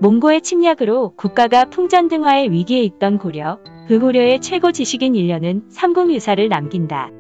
몽고의 침략으로 국가가 풍전등화의 위기에 있던 고려, 그 고려의 최고 지식인 일련은 삼국유사를 남긴다.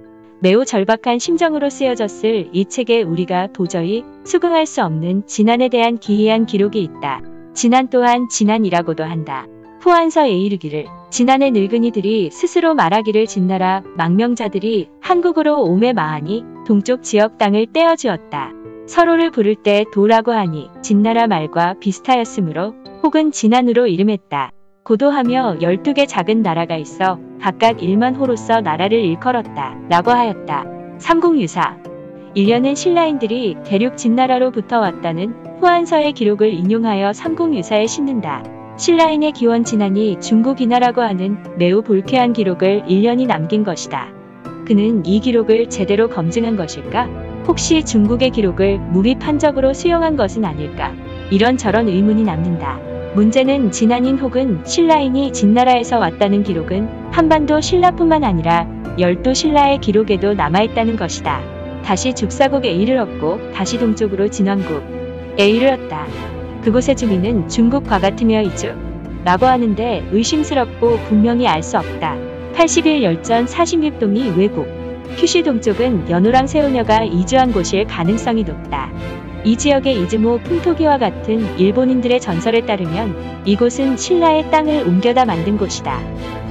매우 절박한 심정으로 쓰여졌을 이 책에 우리가 도저히 수긍할 수 없는 진안에 대한 기이한 기록이 있다. 진안 또한 진안이라고도 한다. 후한서에 이르기를 진안의 늙은이들이 스스로 말하기를 진나라 망명자들이 한국으로 오매 마하니 동쪽 지역 땅을 떼어주었다. 서로를 부를 때 도라고 하니 진나라 말과 비슷하였으므로 혹은 진안으로 이름했다. 고도하며 12개 작은 나라가 있어 각각 1만 호로서 나라를 일컬었다. 라고 하였다. 삼국유사 일련은 신라인들이 대륙 진나라로부터 왔다는 후한서의 기록을 인용하여 삼국유사에 싣는다. 신라인의 기원 진안이 중국인하라고 하는 매우 불쾌한 기록을 일련이 남긴 것이다. 그는 이 기록을 제대로 검증한 것일까? 혹시 중국의 기록을 무비판적으로 수용한 것은 아닐까? 이런저런 의문이 남는다. 문제는 진안인 혹은 신라인이 진나라에서 왔다는 기록은 한반도 신라뿐만 아니라 열도 신라의 기록에도 남아있다는 것이다. 다시 죽사국에 이르렀고 다시 동쪽으로 진왕국에 이르렀다. 그곳의 주민은 중국과 같으며 이주 라고 하는데 의심스럽고 분명히 알 수 없다. 80일 열전 46동이 외국, 큐슈 동쪽은 연호랑 세우녀가 이주한 곳일 가능성이 높다. 이 지역의 이즈모 풍토기와 같은 일본인들의 전설에 따르면 이곳은 신라의 땅을 옮겨다 만든 곳이다.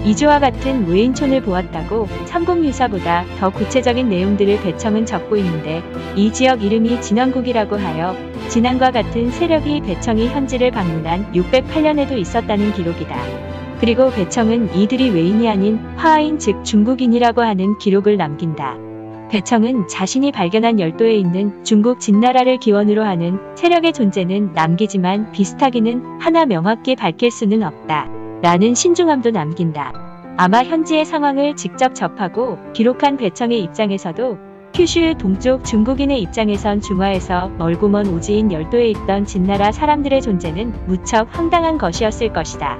이주와 같은 무인촌을 보았다고 삼국유사보다 더 구체적인 내용들을 배청은 적고 있는데 이 지역 이름이 진왕국이라고 하여 진안과 같은 세력이 배청이 현지를 방문한 608년에도 있었다는 기록이다. 그리고 배청은 이들이 외인이 아닌 화하인 즉 중국인이라고 하는 기록을 남긴다. 배청은 자신이 발견한 열도에 있는 중국 진나라를 기원으로 하는 세력의 존재는 남기지만 비슷하기는 하나 명확히 밝힐 수는 없다. 라는 신중함도 남긴다. 아마 현지의 상황을 직접 접하고 기록한 배청의 입장에서도 큐슈 동쪽 중국인의 입장에선 중화에서 멀고 먼 오지인 열도에 있던 진나라 사람들의 존재는 무척 황당한 것이었을 것이다.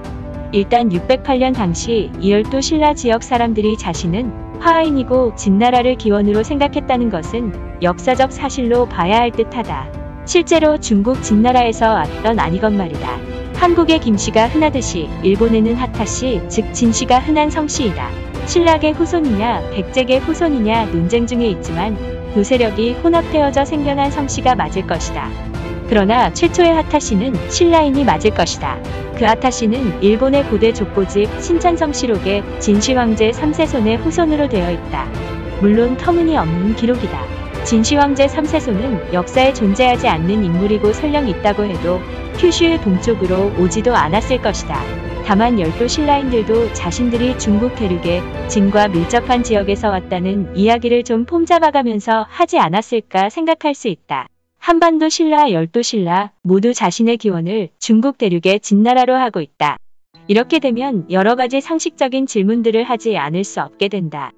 일단 608년 당시 이열도 신라 지역 사람들이 자신은 화하인이고 진나라를 기원으로 생각했다는 것은 역사적 사실로 봐야 할 듯하다. 실제로 중국 진나라에서 왔던 아니건 말이다. 한국의 김씨가 흔하듯이 일본에는 하타씨 즉 진씨가 흔한 성씨이다. 신라의 후손이냐 백제의 후손이냐 논쟁 중에 있지만 두 세력이 혼합되어져 생겨난 성씨가 맞을 것이다. 그러나 최초의 하타씨는 신라인이 맞을 것이다. 그 하타씨는 일본의 고대 족보집 신찬성시록의 진시황제 3세손의 후손으로 되어 있다. 물론 터무니없는 기록이다. 진시황제 3세손은 역사에 존재하지 않는 인물이고 설령 있다고 해도 큐슈 동쪽으로 오지도 않았을 것이다. 다만 열도 신라인들도 자신들이 중국 대륙의 진과 밀접한 지역에서 왔다는 이야기를 좀 폼잡아가면서 하지 않았을까 생각할 수 있다. 한반도 신라, 열도 신라 모두 자신의 기원을 중국 대륙의 진나라로 하고 있다. 이렇게 되면 여러 가지 상식적인 질문들을 하지 않을 수 없게 된다.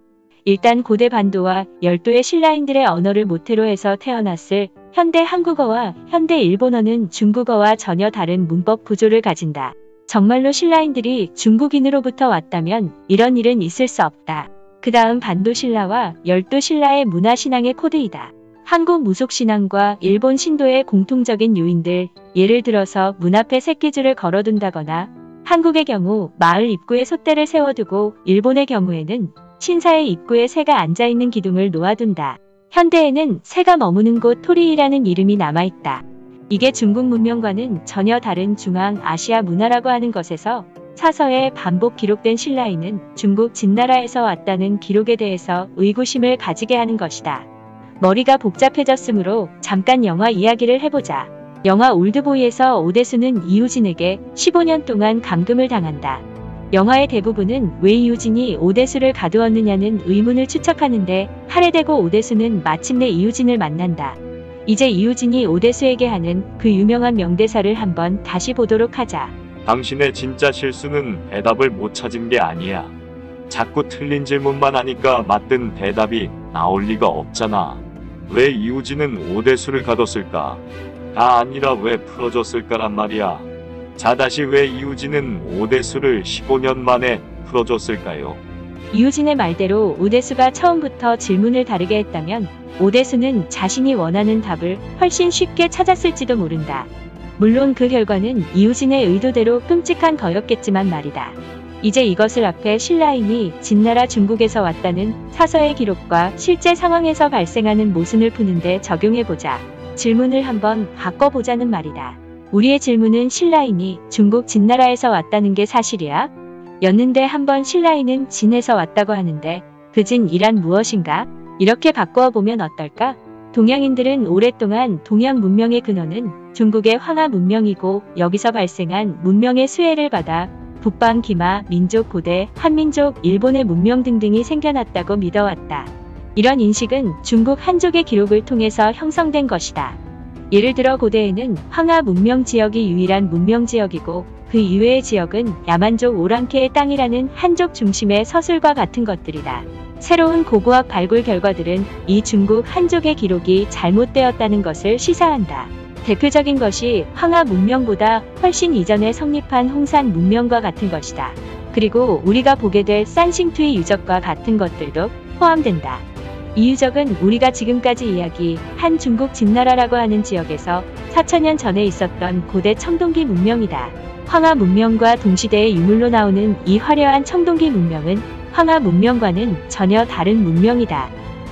일단 고대 반도와 열도의 신라인들의 언어를 모태로 해서 태어났을 현대 한국어와 현대 일본어는 중국어와 전혀 다른 문법 구조를 가진다. 정말로 신라인들이 중국인으로부터 왔다면 이런 일은 있을 수 없다. 그 다음 반도 신라와 열도 신라의 문화신앙의 코드이다. 한국 무속신앙과 일본 신도의 공통적인 요인들, 예를 들어서 문 앞에 새끼줄을 걸어둔다거나 한국의 경우 마을 입구에 솥대를 세워두고 일본의 경우에는 신사의 입구에 새가 앉아있는 기둥을 놓아둔다. 현대에는 새가 머무는 곳 토리이라는 이름이 남아있다. 이게 중국 문명과는 전혀 다른 중앙아시아 문화라고 하는 것에서 사서에 반복 기록된 신라인은 중국 진나라에서 왔다는 기록에 대해서 의구심을 가지게 하는 것이다. 머리가 복잡해졌으므로 잠깐 영화 이야기를 해보자. 영화 올드보이에서 오대수는 이우진에게 15년 동안 감금을 당한다. 영화의 대부분은 왜 이우진이 오대수를 가두었느냐는 의문을 추측하는데 할애되고 오대수는 마침내 이우진을 만난다. 이제 이우진이 오대수에게 하는 그 유명한 명대사를 한번 다시 보도록 하자. 당신의 진짜 실수는 대답을 못 찾은 게 아니야. 자꾸 틀린 질문만 하니까 맞든 대답이 나올 리가 없잖아. 왜 이우진은 오대수를 가뒀을까? 다 아니라 왜 풀어줬을까란 말이야. 자, 다시 왜 이우진은 오대수를 15년 만에 풀어줬을까요? 이우진의 말대로 오대수가 처음부터 질문을 다르게 했다면 오대수는 자신이 원하는 답을 훨씬 쉽게 찾았을지도 모른다. 물론 그 결과는 이우진의 의도대로 끔찍한 거였겠지만 말이다. 이제 이것을 앞에 신라인이 진나라 중국에서 왔다는 사서의 기록과 실제 상황에서 발생하는 모순을 푸는데 적용해보자. 질문을 한번 바꿔보자는 말이다. 우리의 질문은 신라인이 중국 진나라에서 왔다는 게 사실이야? 였는데 한번 신라인은 진에서 왔다고 하는데 그 진이란 무엇인가? 이렇게 바꾸어 보면 어떨까? 동양인들은 오랫동안 동양 문명의 근원은 중국의 황하 문명이고 여기서 발생한 문명의 수혜를 받아 북방 기마, 민족 고대, 한민족, 일본의 문명 등등이 생겨났다고 믿어왔다. 이런 인식은 중국 한족의 기록을 통해서 형성된 것이다. 예를 들어 고대에는 황하 문명 지역이 유일한 문명 지역이고 그 이외의 지역은 야만족 오랑캐의 땅이라는 한족 중심의 서술과 같은 것들이다. 새로운 고고학 발굴 결과들은 이 중국 한족의 기록이 잘못되었다는 것을 시사한다. 대표적인 것이 황하 문명보다 훨씬 이전에 성립한 홍산 문명과 같은 것이다. 그리고 우리가 보게 될 산싱투이 유적과 같은 것들도 포함된다. 이 유적은 우리가 지금까지 이야기한 중국 진나라라고 하는 지역에서 4000년 전에 있었던 고대 청동기 문명이다. 황하 문명과 동시대의 유물로 나오는 이 화려한 청동기 문명은 황하 문명과는 전혀 다른 문명이다.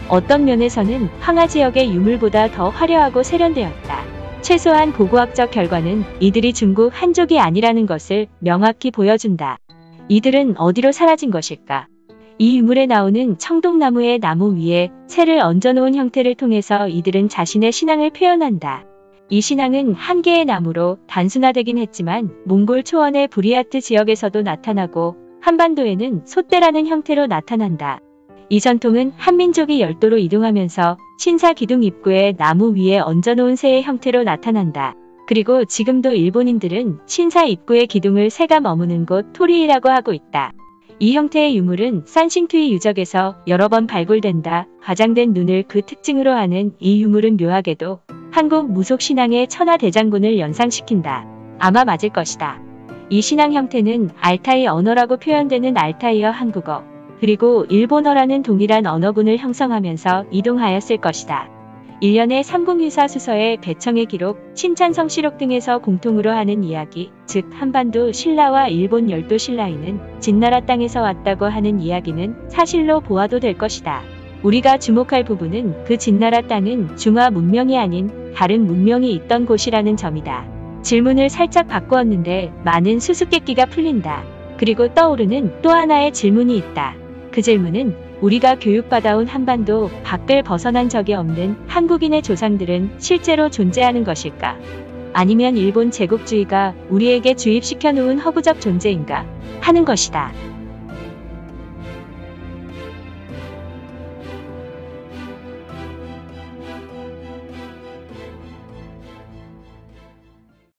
어떤 면에서는 황하 지역의 유물보다 더 화려하고 세련되었다. 최소한 고고학적 결과는 이들이 중국 한족이 아니라는 것을 명확히 보여준다. 이들은 어디로 사라진 것일까? 이 유물에 나오는 청동나무의 나무 위에 새를 얹어놓은 형태를 통해서 이들은 자신의 신앙을 표현한다. 이 신앙은 한 개의 나무로 단순화되긴 했지만 몽골 초원의 부리아트 지역에서도 나타나고 한반도에는 솥대라는 형태로 나타난다. 이 전통은 한민족이 열도로 이동하면서 신사 기둥 입구에 나무 위에 얹어놓은 새의 형태로 나타난다. 그리고 지금도 일본인들은 신사 입구의 기둥을 새가 머무는 곳 토리이라고 하고 있다. 이 형태의 유물은 산싱투이 유적에서 여러 번 발굴된다. 과장된 눈을 그 특징으로 하는 이 유물은 묘하게도 한국 무속신앙의 천하대장군을 연상시킨다. 아마 맞을 것이다. 이 신앙 형태는 알타이 언어라고 표현되는 알타이어 한국어, 그리고 일본어라는 동일한 언어군을 형성하면서 이동하였을 것이다. 일련의 삼국유사 수서의 배청의 기록, 신찬성시록 등에서 공통으로 하는 이야기, 즉 한반도 신라와 일본 열도 신라인은 진나라 땅에서 왔다고 하는 이야기는 사실로 보아도 될 것이다. 우리가 주목할 부분은 그 진나라 땅은 중화 문명이 아닌 다른 문명이 있던 곳이라는 점이다. 질문을 살짝 바꾸었는데 많은 수수께끼가 풀린다. 그리고 떠오르는 또 하나의 질문이 있다. 그 질문은 우리가 교육받아온 한반도 밖을 벗어난 적이 없는 한국인의 조상들은 실제로 존재하는 것일까? 아니면 일본 제국주의가 우리에게 주입시켜 놓은 허구적 존재인가? 하는 것이다.